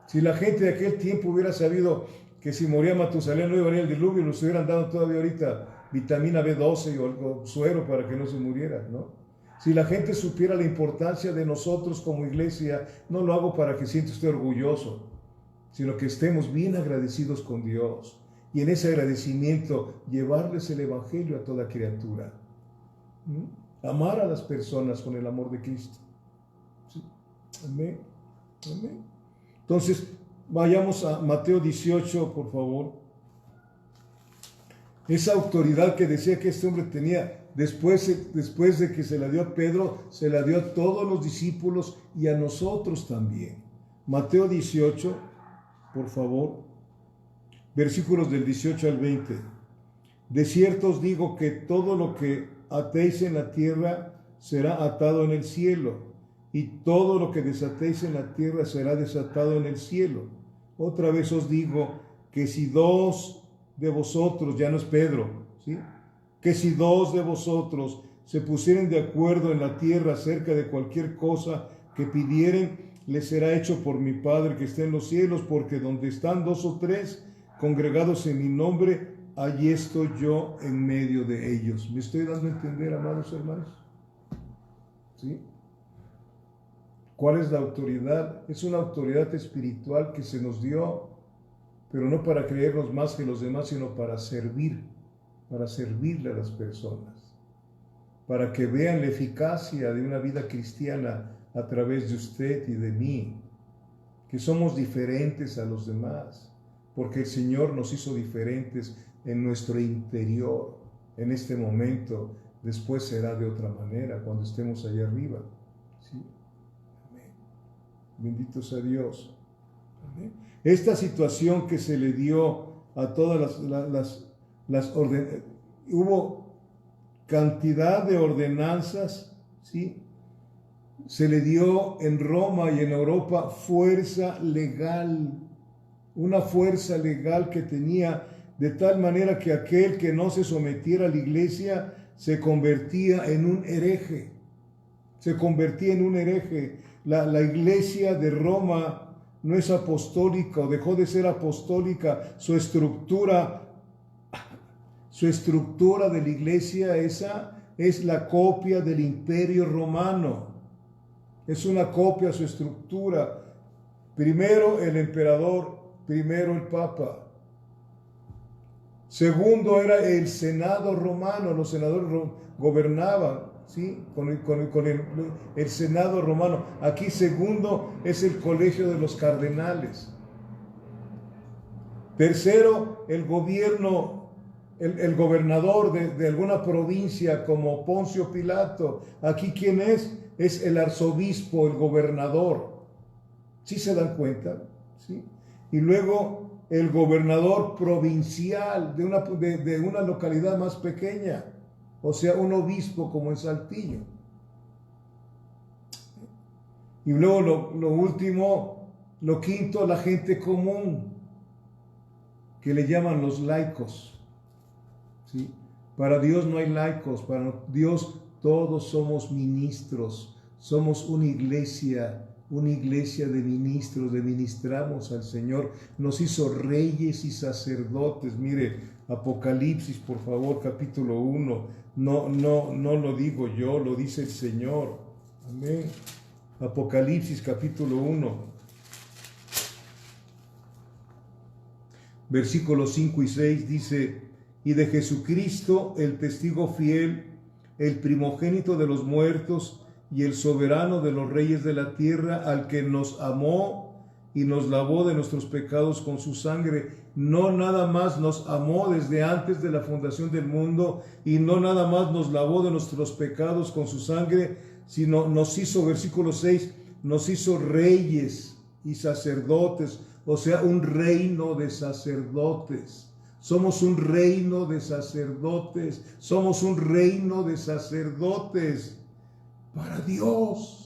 Si la gente de aquel tiempo hubiera sabido que si moría Matusalén no iba a venir el diluvio, nos hubieran dado todavía ahorita vitamina B12 o algo, suero para que no se muriera, ¿no? Si la gente supiera la importancia de nosotros como iglesia, no lo hago para que sienta usted orgulloso, sino que estemos bien agradecidos con Dios y en ese agradecimiento llevarles el Evangelio a toda criatura. Amar a las personas con el amor de Cristo. ¿Sí? Amén. Amén. Entonces, vayamos a Mateo 18, por favor. Esa autoridad que decía que este hombre tenía, después de que se la dio a Pedro, se la dio a todos los discípulos y a nosotros también. Mateo 18, por favor, versículos del 18 al 20. De cierto os digo que todo lo que atéis en la tierra será atado en el cielo, y todo lo que desatéis en la tierra será desatado en el cielo. Otra vez os digo que si dos de vosotros, ya no es Pedro, ¿sí? Que si dos de vosotros se pusieren de acuerdo en la tierra acerca de cualquier cosa que pidieren, les será hecho por mi Padre que está en los cielos, porque donde están dos o tres congregados en mi nombre, allí estoy yo en medio de ellos. ¿Me estoy dando a entender, amados hermanos? ¿Sí? ¿Cuál es la autoridad? Es una autoridad espiritual que se nos dio, pero no para creernos más que los demás, sino para servirle a las personas, para que vean la eficacia de una vida cristiana a través de usted y de mí, que somos diferentes a los demás, porque el Señor nos hizo diferentes en nuestro interior, en este momento. Después será de otra manera cuando estemos allá arriba. ¿Sí? Amén. Bendito sea Dios. Amén. Esta situación que se le dio a todas hubo cantidad de ordenanzas, ¿sí? Se le dio en Roma y en Europa fuerza legal una fuerza legal que tenía, de tal manera que aquel que no se sometiera a la iglesia se convertía en un hereje. Se convertía en un hereje. La iglesia de Roma no es apostólica o dejó de ser apostólica. Su estructura de la iglesia esa es la copia del Imperio Romano. Es una copia su estructura. Primero el emperador, primero el papa. Segundo era el Senado romano, los senadores gobernaban, ¿sí? con el Senado romano. Aquí segundo es el colegio de los cardenales. Tercero, el gobierno, el gobernador de alguna provincia como Poncio Pilato. Aquí ¿quién es? Es el arzobispo, el gobernador. ¿Sí se dan cuenta? ¿Sí? Y luego el gobernador provincial de una localidad más pequeña, o sea, un obispo como en Saltillo. Y luego lo último, lo quinto, la gente común, que le llaman los laicos. ¿Sí? Para Dios no hay laicos, para Dios todos somos ministros, somos una iglesia de ministros, le ministramos al Señor, nos hizo reyes y sacerdotes. Mire, Apocalipsis, por favor, capítulo 1, no lo digo yo, lo dice el Señor. Amén. Apocalipsis, capítulo 1, versículos 5 y 6 dice: y de Jesucristo, el testigo fiel, el primogénito de los muertos, y el soberano de los reyes de la tierra, al que nos amó y nos lavó de nuestros pecados con su sangre. No nada más nos amó desde antes de la fundación del mundo, y no nada más nos lavó de nuestros pecados con su sangre, sino nos hizo, versículo 6, nos hizo reyes y sacerdotes, o sea, un reino de sacerdotes. Somos un reino de sacerdotes, somos un reino de sacerdotes. Para Dios,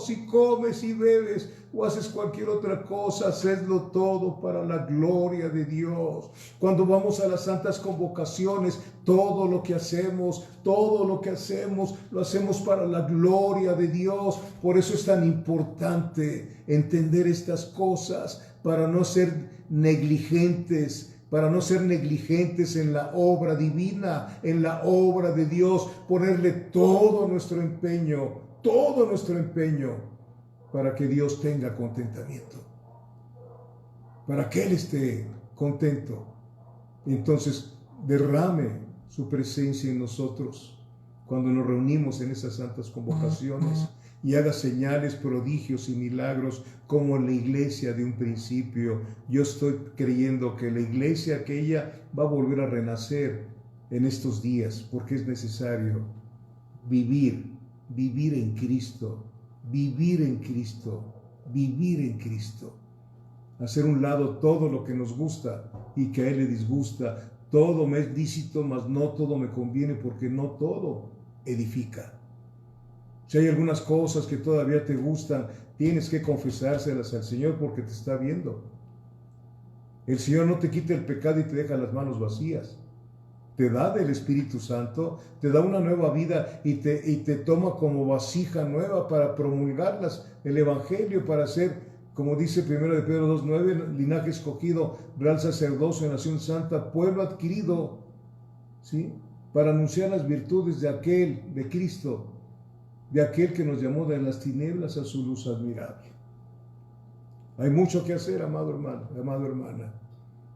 si comes y bebes o haces cualquier otra cosa, hacedlo todo para la gloria de Dios. Cuando vamos a las santas convocaciones, todo lo que hacemos, lo hacemos para la gloria de Dios. Por eso es tan importante entender estas cosas, para no ser negligentes en la obra divina, en la obra de Dios, ponerle todo nuestro empeño, para que Dios tenga contentamiento, para que Él esté contento. Entonces, derrame su presencia en nosotros cuando nos reunimos en esas santas convocaciones, y haga señales, prodigios y milagros como en la iglesia de un principio. Yo estoy creyendo que la iglesia aquella va a volver a renacer en estos días, porque es necesario vivir en Cristo, hacer un lado todo lo que nos gusta y que a Él le disgusta. Todo me es lícito, mas no todo me conviene, porque no todo edifica. Si hay algunas cosas que todavía te gustan, tienes que confesárselas al Señor, porque te está viendo. El Señor no te quita el pecado y te deja las manos vacías. Te da del Espíritu Santo, te da una nueva vida y te toma como vasija nueva para promulgarlas, el Evangelio, para ser, como dice 1 de Pedro 2:9, linaje escogido, real sacerdocio, nación santa, pueblo adquirido, ¿sí? Para anunciar las virtudes de Cristo, de aquel que nos llamó de las tinieblas a su luz admirable. Hay mucho que hacer, amado hermano, amada hermana,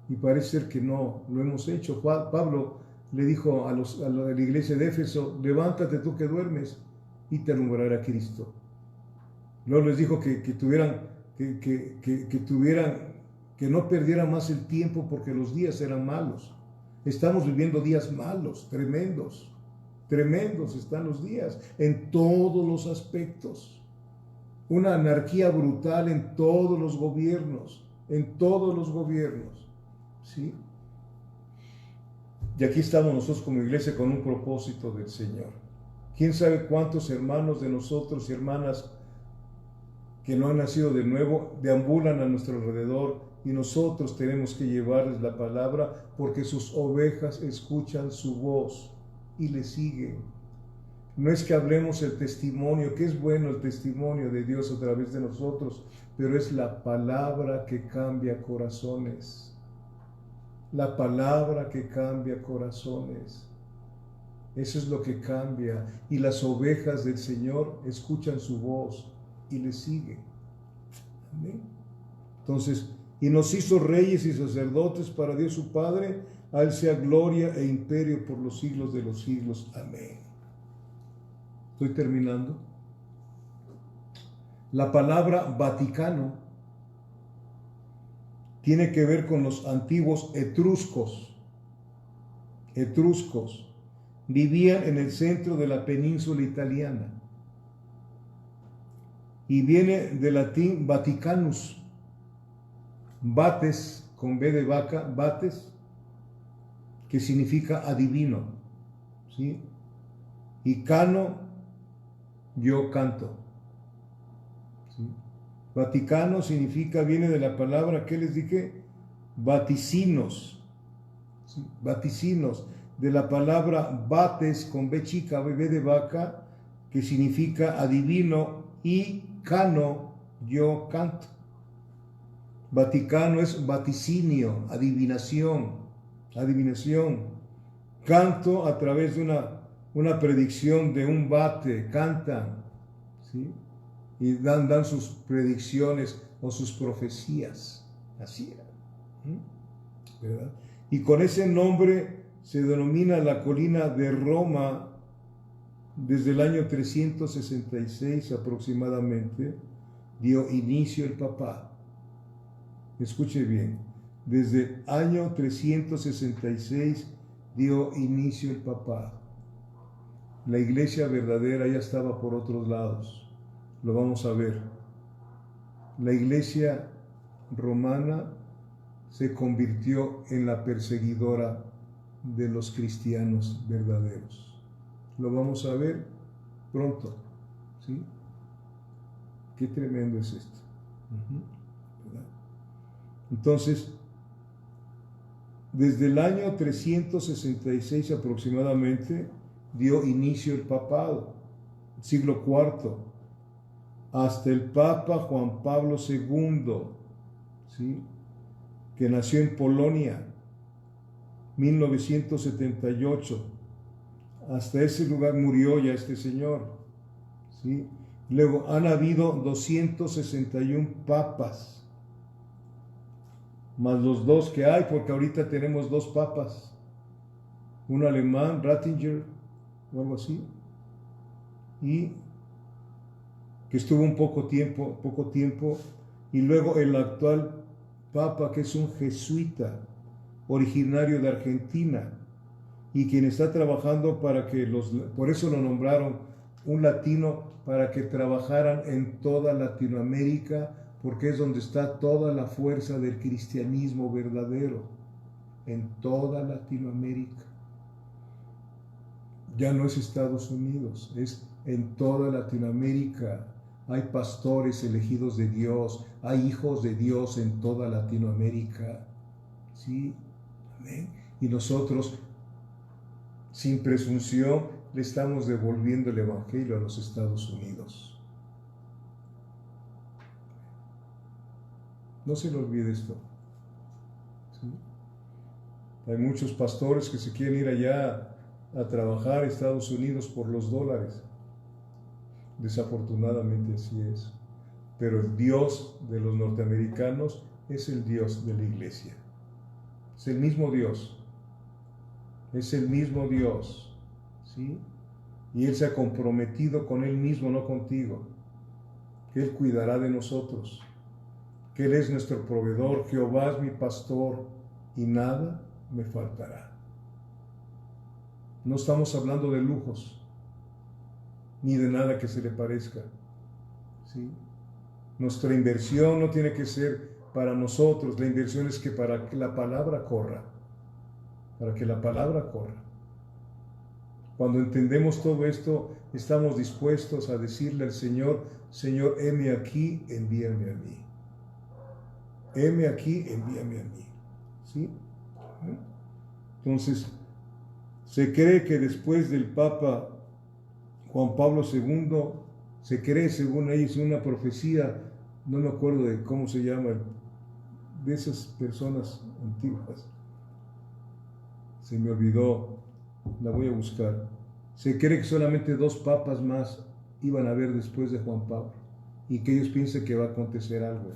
y parece ser que no lo hemos hecho. Pablo le dijo a la iglesia de Éfeso: levántate tú que duermes, y te alumbrará Cristo. Luego les dijo que no perdieran más el tiempo, porque los días eran malos. Estamos viviendo días malos, tremendos están los días, en todos los aspectos. Una anarquía brutal en todos los gobiernos, ¿sí? Y aquí estamos nosotros como iglesia con un propósito del Señor. ¿Quién sabe cuántos hermanos de nosotros y hermanas que no han nacido de nuevo, deambulan a nuestro alrededor y nosotros tenemos que llevarles la palabra porque sus ovejas escuchan su voz y le siguen. No es que hablemos el testimonio, que es bueno el testimonio de Dios a través de nosotros, pero es la palabra que cambia corazones. La palabra que cambia corazones. Eso es lo que cambia. Y las ovejas del Señor escuchan su voz y le siguen. Amén. Entonces, y nos hizo reyes y sacerdotes para Dios su Padre, a Él sea gloria e imperio por los siglos de los siglos. Amén. Estoy terminando. La palabra Vaticano tiene que ver con los antiguos etruscos. Etruscos vivían en el centro de la península italiana y viene del latín Vaticanus, Vates con B de vaca, Vates, que significa adivino, ¿sí? Y cano, yo canto, ¿sí? Vaticano significa, viene de la palabra, ¿qué les dije? Vaticinos, ¿sí? Vaticinos, de la palabra vates con B chica, B de vaca, que significa adivino, y cano, yo canto. Vaticano es vaticinio, adivinación. Canto a través de una predicción de un vate, cantan, ¿sí? Y dan sus predicciones o sus profecías. Así era, ¿verdad? Y con ese nombre se denomina la colina de Roma desde el año 366 aproximadamente, dio inicio el papado. Escuche bien, desde el año 366 dio inicio el papado. La iglesia verdadera ya estaba por otros lados, lo vamos a ver. La iglesia romana se convirtió en la perseguidora de los cristianos verdaderos. Lo vamos a ver pronto, ¿sí? Qué tremendo es esto. ¿Verdad? Entonces, desde el año 366 aproximadamente, dio inicio el papado, siglo IV, hasta el Papa Juan Pablo II, ¿sí? Que nació en Polonia, 1978. Hasta ese lugar murió ya este señor, ¿sí? Luego han habido 261 papas, más los dos que hay, porque ahorita tenemos dos papas, un alemán, Ratzinger, o algo así, y que estuvo un poco tiempo, y luego el actual papa, que es un jesuita, originario de Argentina, y quien está trabajando para que por eso lo nombraron un latino, para que trabajaran en toda Latinoamérica, porque es donde está toda la fuerza del cristianismo verdadero, en toda Latinoamérica. Ya no es Estados Unidos, es en toda Latinoamérica. Hay pastores elegidos de Dios, hay hijos de Dios en toda Latinoamérica. ¿Sí? Amén. Y nosotros, sin presunción, le estamos devolviendo el Evangelio a los Estados Unidos. No se le olvide esto. ¿Sí? Hay muchos pastores que se quieren ir allá a trabajar a Estados Unidos por los dólares. Desafortunadamente así es. Pero el Dios de los norteamericanos es el Dios de la iglesia. Es el mismo Dios. Es el mismo Dios. ¿Sí? Y Él se ha comprometido con Él mismo, no contigo. Que Él cuidará de nosotros. Que Él es nuestro proveedor. Jehová es mi pastor y nada me faltará. No estamos hablando de lujos, ni de nada que se le parezca. ¿Sí? Nuestra inversión no tiene que ser para nosotros, la inversión es que para que la palabra corra, para que la palabra corra. Cuando entendemos todo esto, estamos dispuestos a decirle al Señor, Señor, heme aquí, envíame a mí. Heme aquí, envíame a mí. ¿Sí? Entonces, se cree que después del Papa Juan Pablo II, se cree, según ellos, una profecía, no me acuerdo de cómo se llama, de esas personas antiguas. Se me olvidó, la voy a buscar. Se cree que solamente 2 papas más iban a haber después de Juan Pablo y que ellos piensan que va a acontecer algo.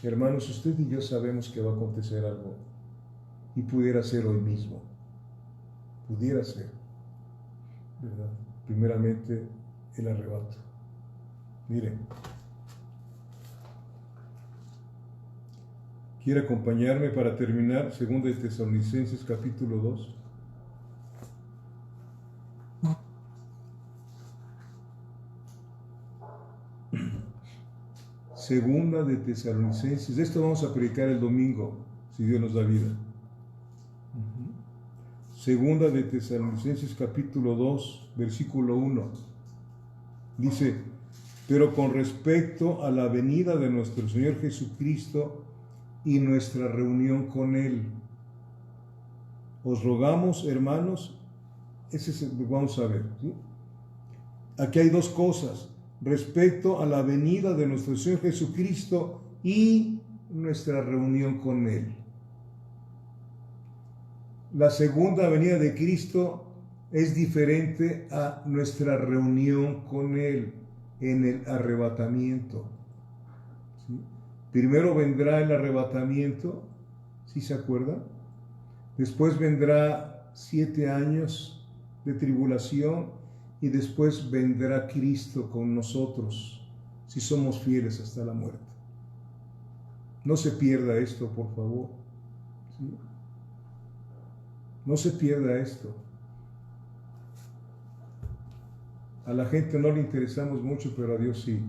Hermanos, usted y yo sabemos que va a acontecer algo y pudiera ser hoy mismo. Pudiera ser, ¿verdad? Primeramente, el arrebato. Miren, ¿quiere acompañarme para terminar? 2 de Tesalonicenses capítulo 2. Segunda de Tesalonicenses. Esto vamos a predicar el domingo, si Dios nos da vida. Segunda de Tesalonicenses capítulo 2, versículo 1. Dice: pero con respecto a la venida de nuestro Señor Jesucristo y nuestra reunión con Él, os rogamos, hermanos, vamos a ver, ¿sí? Aquí hay 2 cosas. Respecto a la venida de nuestro Señor Jesucristo y nuestra reunión con Él. La segunda venida de Cristo es diferente a nuestra reunión con Él en el arrebatamiento. ¿Sí? Primero vendrá el arrebatamiento, ¿sí se acuerdan? Después vendrá 7 años de tribulación y después vendrá Cristo con nosotros, si somos fieles hasta la muerte. No se pierda esto, por favor. ¿Sí? No se pierda esto. A la gente no le interesamos mucho, pero a Dios sí.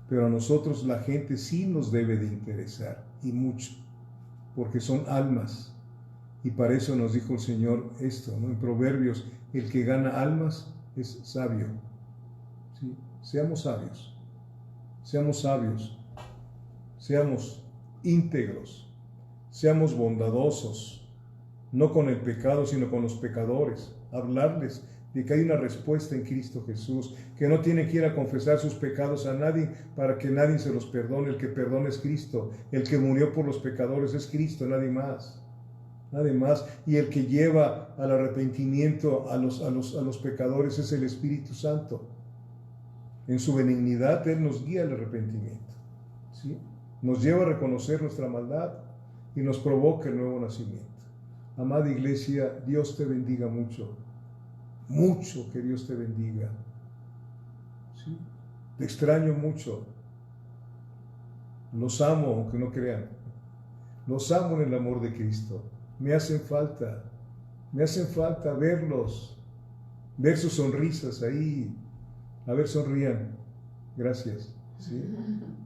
Pero a nosotros la gente sí nos debe de interesar, y mucho, porque son almas. Y para eso nos dijo el Señor esto, ¿no? En Proverbios: el que gana almas es sabio. ¿Sí? Seamos sabios, seamos íntegros, seamos bondadosos, no con el pecado, sino con los pecadores. Hablarles de que hay una respuesta en Cristo Jesús, que no tiene que ir a confesar sus pecados a nadie para que nadie se los perdone. El que perdona es Cristo, el que murió por los pecadores es Cristo, nadie más. Y el que lleva al arrepentimiento a los pecadores es el Espíritu Santo. En su benignidad Él nos guía al arrepentimiento, ¿sí? Nos lleva a reconocer nuestra maldad y nos provoca el nuevo nacimiento. Amada iglesia, Dios te bendiga mucho, que Dios te bendiga. ¿Sí? Te extraño mucho. Los amo, aunque no crean. Los amo en el amor de Cristo. Me hacen falta verlos, ver sus sonrisas ahí. A ver, sonrían. Gracias. ¿Sí?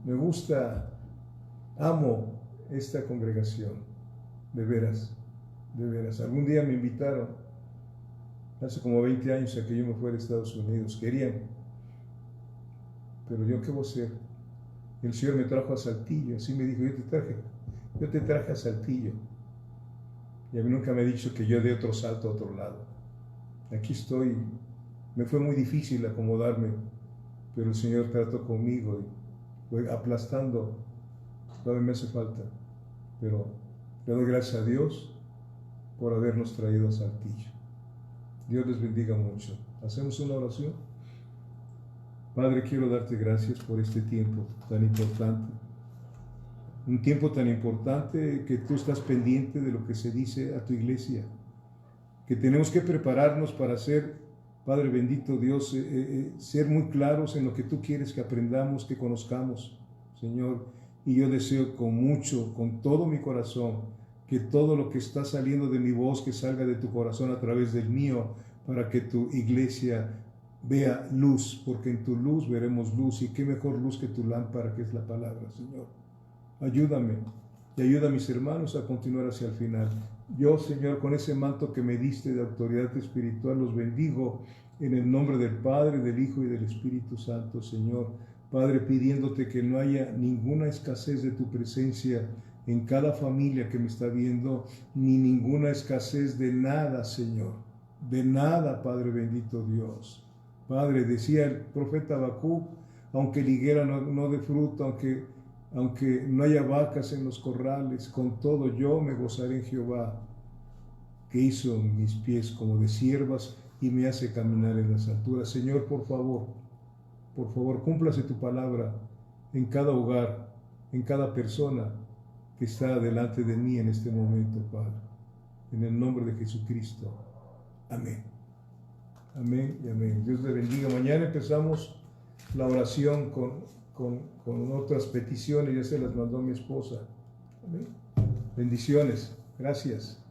Me gusta, amo esta congregación. De veras. Algún día me invitaron, hace como 20 años, a que yo me fuera a Estados Unidos. Querían. Pero yo, ¿qué voy a hacer? El Señor me trajo a Saltillo. Así me dijo: yo te traje a Saltillo. Y a mí nunca me ha dicho que yo dé otro salto a otro lado. Aquí estoy. Me fue muy difícil acomodarme, pero el Señor trató conmigo y fue aplastando. Todavía me hace falta, pero le doy gracias a Dios por habernos traído a Saltillo. Dios les bendiga mucho. ¿Hacemos una oración? Padre, quiero darte gracias por este tiempo tan importante. Un tiempo tan importante que tú estás pendiente de lo que se dice a tu iglesia, que tenemos que prepararnos para ser, Padre bendito Dios, ser muy claros en lo que tú quieres que aprendamos, que conozcamos, Señor. Y yo deseo con todo mi corazón, que todo lo que está saliendo de mi voz, que salga de tu corazón a través del mío, para que tu iglesia vea luz, porque en tu luz veremos luz, y qué mejor luz que tu lámpara, que es la palabra, Señor. Ayúdame y ayuda a mis hermanos a continuar hacia el final. Yo, Señor, con ese manto que me diste de autoridad espiritual, los bendigo En el nombre del Padre, del Hijo y del Espíritu Santo, Señor. Padre, pidiéndote que no haya ninguna escasez de tu presencia en cada familia que me está viendo, ni ninguna escasez de nada, Señor. De nada, Padre bendito Dios. Padre, decía el profeta Habacuc, aunque la higuera no dé fruto, aunque no haya vacas en los corrales, con todo yo me gozaré en Jehová, que hizo mis pies como de siervas y me hace caminar en las alturas. Señor, por favor, cúmplase tu palabra en cada hogar, en cada persona que está delante de mí en este momento, Padre. En el nombre de Jesucristo. Amén. Amén y amén. Dios le bendiga. Mañana empezamos la oración con otras peticiones. Ya se las mandó mi esposa. Amén. Bendiciones. Gracias.